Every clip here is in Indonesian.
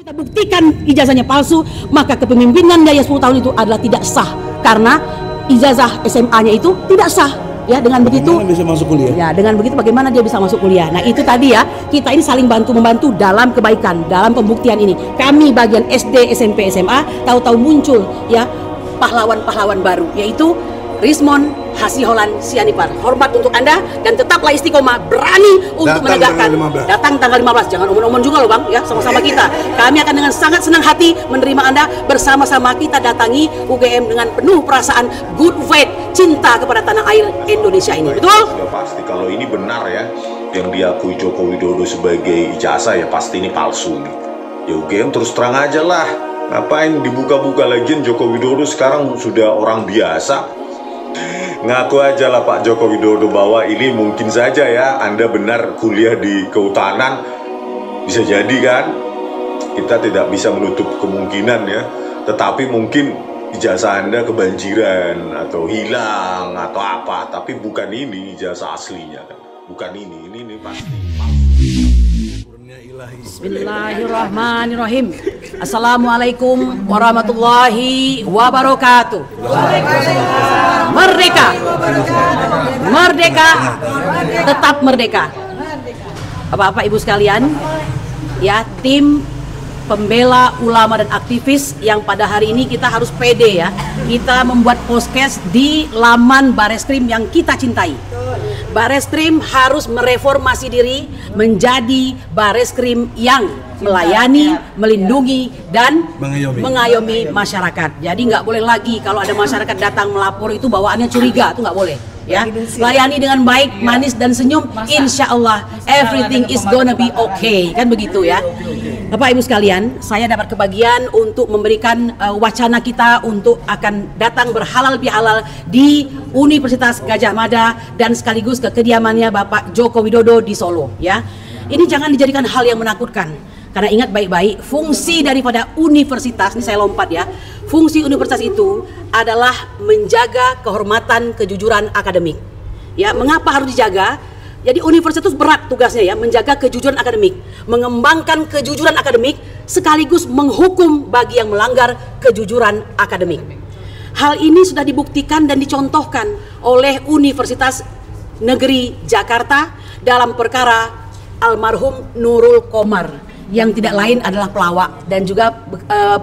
Kita buktikan ijazahnya palsu, maka kepemimpinan Daya 10 tahun itu adalah tidak sah karena ijazah SMA-nya itu tidak sah. Ya, dengan begitu bisa masuk kuliah. Ya, dengan begitu bagaimana dia bisa masuk kuliah. Nah, itu tadi ya, kita ini saling bantu-membantu dalam kebaikan, dalam pembuktian ini. Kami bagian SD, SMP, SMA tahu-tahu muncul ya pahlawan-pahlawan baru, yaitu Rismon Hasiholan Sianipar. Hormat untuk Anda dan tetaplah istiqomah, berani untuk menegakkan. Datang tanggal 15. Jangan omong-omong juga loh Bang, ya, sama-sama kita. Kami akan dengan sangat senang hati menerima Anda, bersama-sama kita datangi UGM dengan penuh perasaan good faith, cinta kepada tanah air Indonesia ini. Betul? Sudah pasti kalau ini benar ya, yang diakui Joko Widodo sebagai ijazah ya pasti ini palsu nih. Ya UGM terus terang aja lah. Ngapain dibuka-buka lagi? Joko Widodo sekarang sudah orang biasa. Ngaku aja lah Pak Joko Widodo bahwa ini mungkin saja ya Anda benar kuliah di kehutanan. Bisa jadi kan? Kita tidak bisa menutup kemungkinan ya. Tetapi mungkin ijazah Anda kebanjiran atau hilang atau apa. Tapi bukan ini ijazah aslinya kan. Bukan ini pasti. Bismillahirrahmanirrahim. Assalamualaikum warahmatullahi wabarakatuh. Merdeka, merdeka, tetap merdeka. Bapak Ibu sekalian, ya, tim pembela ulama dan aktivis yang pada hari ini kita harus pede ya. Kita membuat podcast di laman Bareskrim yang kita cintai. Bareskrim harus mereformasi diri menjadi Bareskrim yang melayani, melindungi, dan mengayomi masyarakat. Jadi nggak boleh lagi kalau ada masyarakat datang melapor itu bawaannya curiga, itu nggak boleh. Ya, layani dengan baik, manis dan senyum. Insya Allah everything is gonna be okay, kan begitu ya. Bapak Ibu sekalian, saya dapat kebagian untuk memberikan wacana kita untuk akan datang berhalal bihalal di Universitas Gadjah Mada dan sekaligus ke kediamannya Bapak Joko Widodo di Solo. Ya, ini jangan dijadikan hal yang menakutkan. Karena ingat baik-baik, fungsi daripada universitas, ini saya lompat ya, fungsi universitas itu adalah menjaga kehormatan kejujuran akademik. Ya, mengapa harus dijaga? Jadi universitas itu berat tugasnya ya, menjaga kejujuran akademik, mengembangkan kejujuran akademik, sekaligus menghukum bagi yang melanggar kejujuran akademik. Hal ini sudah dibuktikan dan dicontohkan oleh Universitas Negeri Jakarta dalam perkara almarhum Nurul Komar, yang tidak lain adalah pelawak dan juga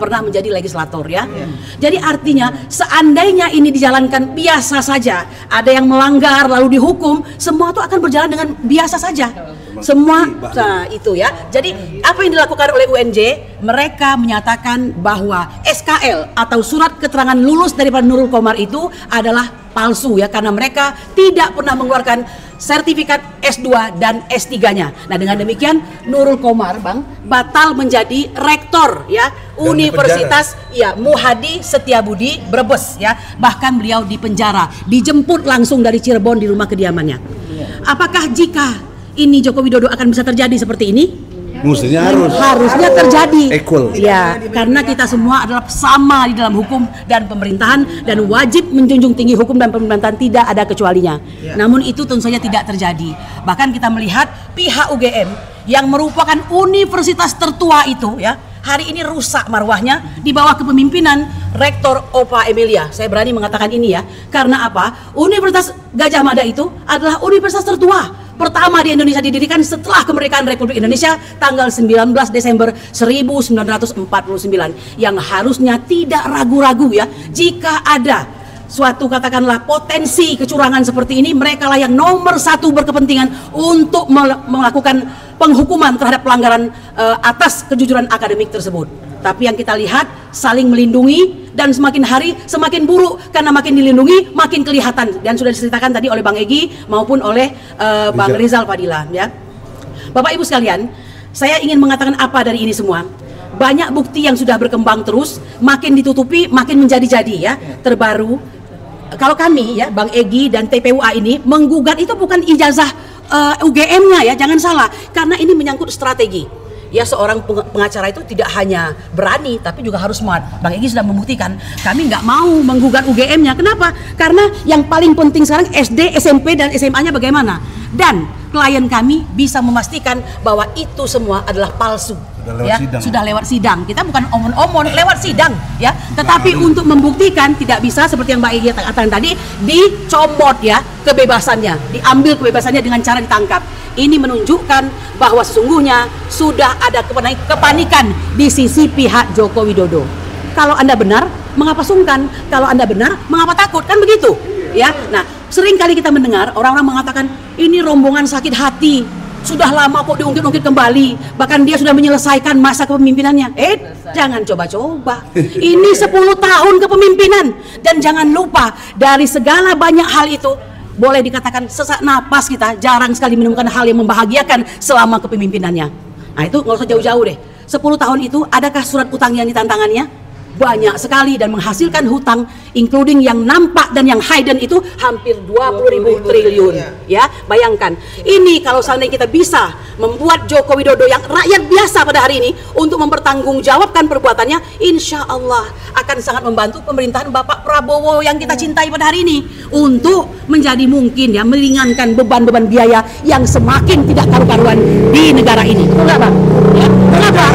pernah menjadi legislator ya. Jadi artinya seandainya ini dijalankan biasa saja, ada yang melanggar lalu dihukum, semua itu akan berjalan dengan biasa saja. Semua, nah itu ya. Jadi apa yang dilakukan oleh UNJ? Mereka menyatakan bahwa SKL atau surat keterangan lulus daripada Nurul Komar itu adalah palsu ya, karena mereka tidak pernah mengeluarkan sertifikat S2 dan S3-nya. Nah, dengan demikian Nurul Komar, Bang, batal menjadi rektor ya Universitas ya Muhadi Setiabudi Brebes ya. Bahkan beliau dipenjara, dijemput langsung dari Cirebon di rumah kediamannya. Apakah jika ini Joko Widodo akan bisa terjadi seperti ini? Mestinya harusnya terjadi equal. Ya, karena kita semua adalah sama di dalam hukum dan pemerintahan dan wajib menjunjung tinggi hukum dan pemerintahan, tidak ada kecualinya. Namun itu tentu saja tidak terjadi. Bahkan kita melihat pihak UGM yang merupakan universitas tertua itu ya, hari ini rusak marwahnya di bawah kepemimpinan Rektor Opa Emilia. Saya berani mengatakan ini ya, karena apa? Universitas Gadjah Mada itu adalah universitas tertua pertama di Indonesia, didirikan setelah kemerdekaan Republik Indonesia tanggal 19 Desember 1949, yang harusnya tidak ragu-ragu ya, jika ada suatu katakanlah potensi kecurangan seperti ini, mereka lah yang nomor satu berkepentingan untuk melakukan penghukuman terhadap pelanggaran atas kejujuran akademik tersebut. Tapi yang kita lihat saling melindungi, dan semakin hari semakin buruk, karena makin dilindungi makin kelihatan, dan sudah diceritakan tadi oleh Bang Egy maupun oleh Bang Rizal Fadila ya. Bapak Ibu sekalian, saya ingin mengatakan apa dari ini semua? Banyak bukti yang sudah berkembang terus, makin ditutupi makin menjadi-jadi ya. Terbaru kalau kami ya Bang Egy dan TPUA ini menggugat itu bukan ijazah UGM-nya ya, jangan salah, karena ini menyangkut strategi. ya seorang pengacara itu tidak hanya berani tapi juga harus smart. Bang Egy sudah membuktikan. Kami nggak mau menggugat UGM-nya. Kenapa? Karena yang paling penting sekarang SD, SMP dan SMA-nya bagaimana. Dan klien kami bisa memastikan bahwa itu semua adalah palsu. Sudah lewat sidang. Kita bukan omon-omon, lewat sidang ya. Tetapi untuk membuktikan tidak bisa seperti yang Mbak Egy katakan tadi, dicomot ya kebebasannya, diambil kebebasannya dengan cara ditangkap. Ini menunjukkan bahwa sesungguhnya sudah ada kepanikan di sisi pihak Joko Widodo. Kalau Anda benar, mengapa sungkan? Kalau Anda benar, mengapa takut? Kan begitu ya. Nah, sering kali kita mendengar orang-orang mengatakan ini rombongan sakit hati, sudah lama kok diungkit-ungkit kembali, bahkan dia sudah menyelesaikan masa kepemimpinannya. Jangan coba-coba. Ini 10 tahun kepemimpinan. Dan jangan lupa, dari segala banyak hal itu, boleh dikatakan sesak napas kita jarang sekali menemukan hal yang membahagiakan selama kepemimpinannya. Nah itu nggak usah jauh-jauh deh. 10 tahun itu adakah surat utang yang ditantangannya? Banyak sekali dan menghasilkan hutang, including yang nampak dan yang hidden itu hampir 20.000 triliun. Ya, bayangkan. Ini kalau seandainya kita bisa membuat Joko Widodo yang rakyat biasa pada hari ini untuk mempertanggungjawabkan perbuatannya, insya Allah akan sangat membantu pemerintahan Bapak Prabowo yang kita cintai pada hari ini untuk menjadi mungkin ya meringankan beban-beban biaya yang semakin tidak karu-karuan di negara ini. Betul Bang? Ya. Kenapa?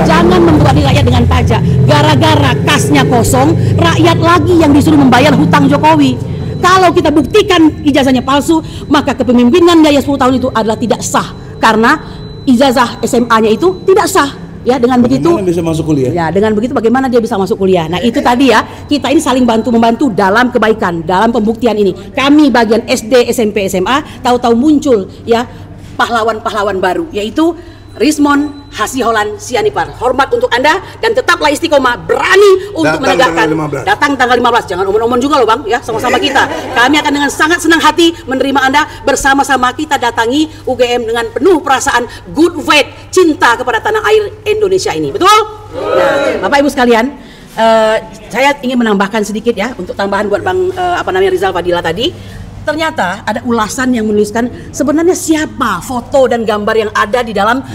Jangan membebani rakyat dengan pajak. Gara-gara kasnya kosong, rakyat lagi yang disuruh membayar hutang Jokowi. Kalau kita buktikan ijazahnya palsu, maka kepemimpinan daya 10 tahun itu adalah tidak sah. Karena ijazah SMA-nya itu tidak sah. Ya, dengan begitu bisa masuk kuliah. Ya, dengan begitu bagaimana dia bisa masuk kuliah. Nah, itu tadi ya, kita ini saling bantu-membantu dalam kebaikan, dalam pembuktian ini. Kami bagian SD, SMP, SMA, tahu-tahu muncul ya pahlawan-pahlawan baru, yaitu Rismon Hasiholan Sianipar. Hormat untuk Anda dan tetaplah istiqomah, berani untuk menegakkan. Datang tanggal 15. Jangan omon-omon juga loh Bang ya, sama-sama kita. Kami akan dengan sangat senang hati menerima Anda, bersama-sama kita datangi UGM dengan penuh perasaan good faith, cinta kepada tanah air Indonesia ini. Betul? Nah, Bapak Ibu sekalian, saya ingin menambahkan sedikit ya untuk tambahan buat Bang Rizal Fadila tadi. Ternyata ada ulasan yang menuliskan sebenarnya siapa foto dan gambar yang ada di dalam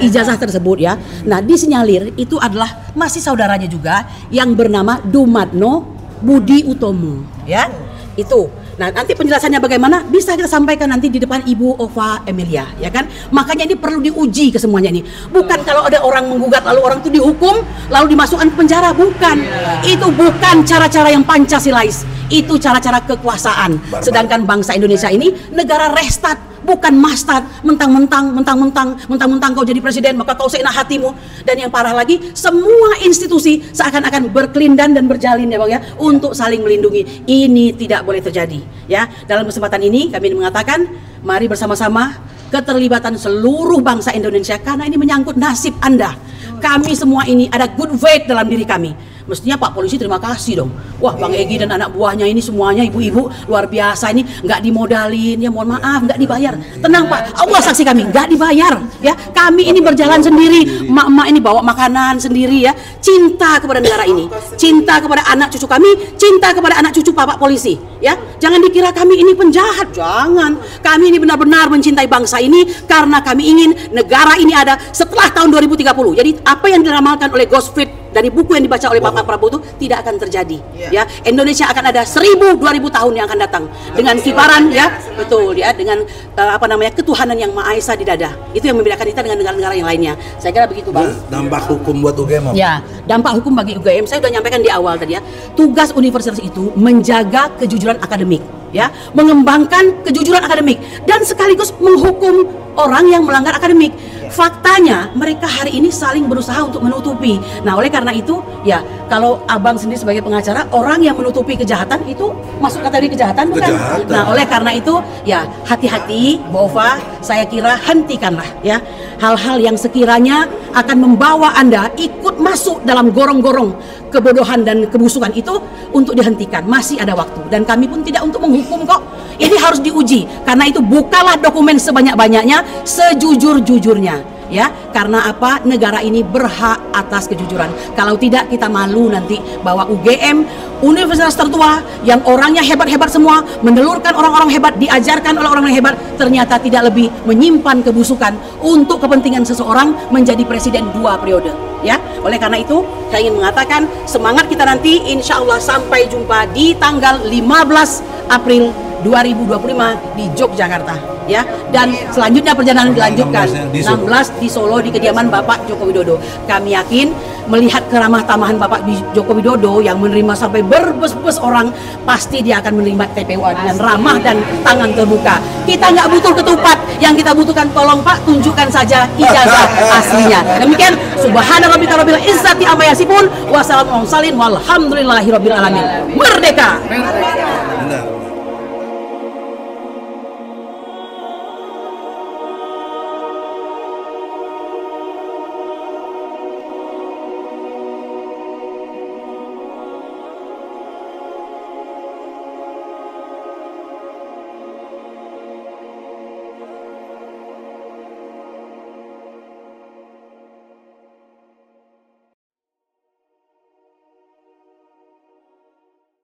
ijazah tersebut ya. Nah, disinyalir itu adalah masih saudaranya juga yang bernama Dumadno Budi Utomo ya. Itu. Nah, nanti penjelasannya bagaimana bisa kita sampaikan nanti di depan Ibu Ova Emilia ya kan. Makanya ini perlu diuji ke semuanya ini. Bukan kalau ada orang menggugat lalu orang itu dihukum lalu dimasukkan ke penjara, bukan. Itu bukan cara-cara yang Pancasilais. Itu cara-cara kekuasaan. Sedangkan bangsa Indonesia ini negara restart, bukan mastad. Mentang-mentang kau jadi presiden maka kau seenak hatimu. Dan yang parah lagi, semua institusi seakan-akan berkelindan dan berjalin ya Bang ya untuk saling melindungi. Ini tidak boleh terjadi ya. Dalam kesempatan ini kami mengatakan, mari bersama-sama keterlibatan seluruh bangsa Indonesia karena ini menyangkut nasib Anda. Kami semua ini ada good faith dalam diri kami. Mestinya Pak Polisi terima kasih dong. Wah, Bang Egy dan anak buahnya ini semuanya ibu-ibu luar biasa ini, nggak dimodalin ya, mohon maaf nggak dibayar. Tenang Pak, Allah saksi kami nggak dibayar ya. Kami ini berjalan sendiri, mak-mak ini bawa makanan sendiri ya. Cinta kepada negara ini, cinta kepada anak cucu kami, cinta kepada anak cucu Bapak Polisi ya. Jangan dikira kami ini penjahat, jangan. Kami ini benar-benar mencintai bangsa ini karena kami ingin negara ini ada setelah tahun 2030. Jadi apa yang diramalkan oleh Gosfried dari buku yang dibaca oleh Bapak Prabowo itu tidak akan terjadi ya. Indonesia akan ada 1000-2000 tahun yang akan datang dengan kibaran ya, betul ya, dengan ketuhanan yang Maha Esa di dada. Itu yang membedakan kita dengan negara-negara yang lainnya. Saya kira begitu Bang. Dampak hukum buat UGM ya, dampak hukum bagi UGM saya sudah nyampaikan di awal tadi ya. Tugas universitas itu menjaga kejujuran akademik ya, mengembangkan kejujuran akademik dan sekaligus menghukum orang yang melanggar akademik. Faktanya mereka hari ini saling berusaha untuk menutupi. Nah, oleh karena itu ya, kalau Abang sendiri sebagai pengacara, orang yang menutupi kejahatan itu masuk kategori kejahatan bukan? Nah, oleh karena itu ya, hati-hati Bova, saya kira hentikanlah ya hal-hal yang sekiranya akan membawa Anda ikut masuk dalam gorong-gorong kebodohan dan kebusukan itu untuk dihentikan. Masih ada waktu dan kami pun tidak untuk menghukum kok. Ini harus diuji. Karena itu bukalah dokumen sebanyak-banyaknya, sejujur-jujurnya. ya, karena apa? Negara ini berhak atas kejujuran. Kalau tidak, kita malu nanti bahwa UGM, universitas tertua yang orangnya hebat-hebat semua, menelurkan orang-orang hebat, diajarkan oleh orang yang hebat, ternyata tidak lebih menyimpan kebusukan untuk kepentingan seseorang menjadi presiden 2 periode, ya. Oleh karena itu, saya ingin mengatakan semangat kita nanti, insya Allah sampai jumpa di tanggal 15 April 2025 di Yogyakarta, ya. Dan selanjutnya perjalanan dilanjutkan 16 di Solo di kediaman Bapak Joko Widodo. Kami yakin melihat keramah tamahan Bapak Joko Widodo yang menerima sampai berbes-bes orang, pasti dia akan menerima TPU dengan ramah dan tangan terbuka. Kita nggak butuh ketupat, yang kita butuhkan tolong Pak tunjukkan saja ijazah aslinya. Demikian, subhanarabbika rabbil izzati amma yasifun, wassalamu alaikum walhamdulillahi rabbil alamin. Merdeka!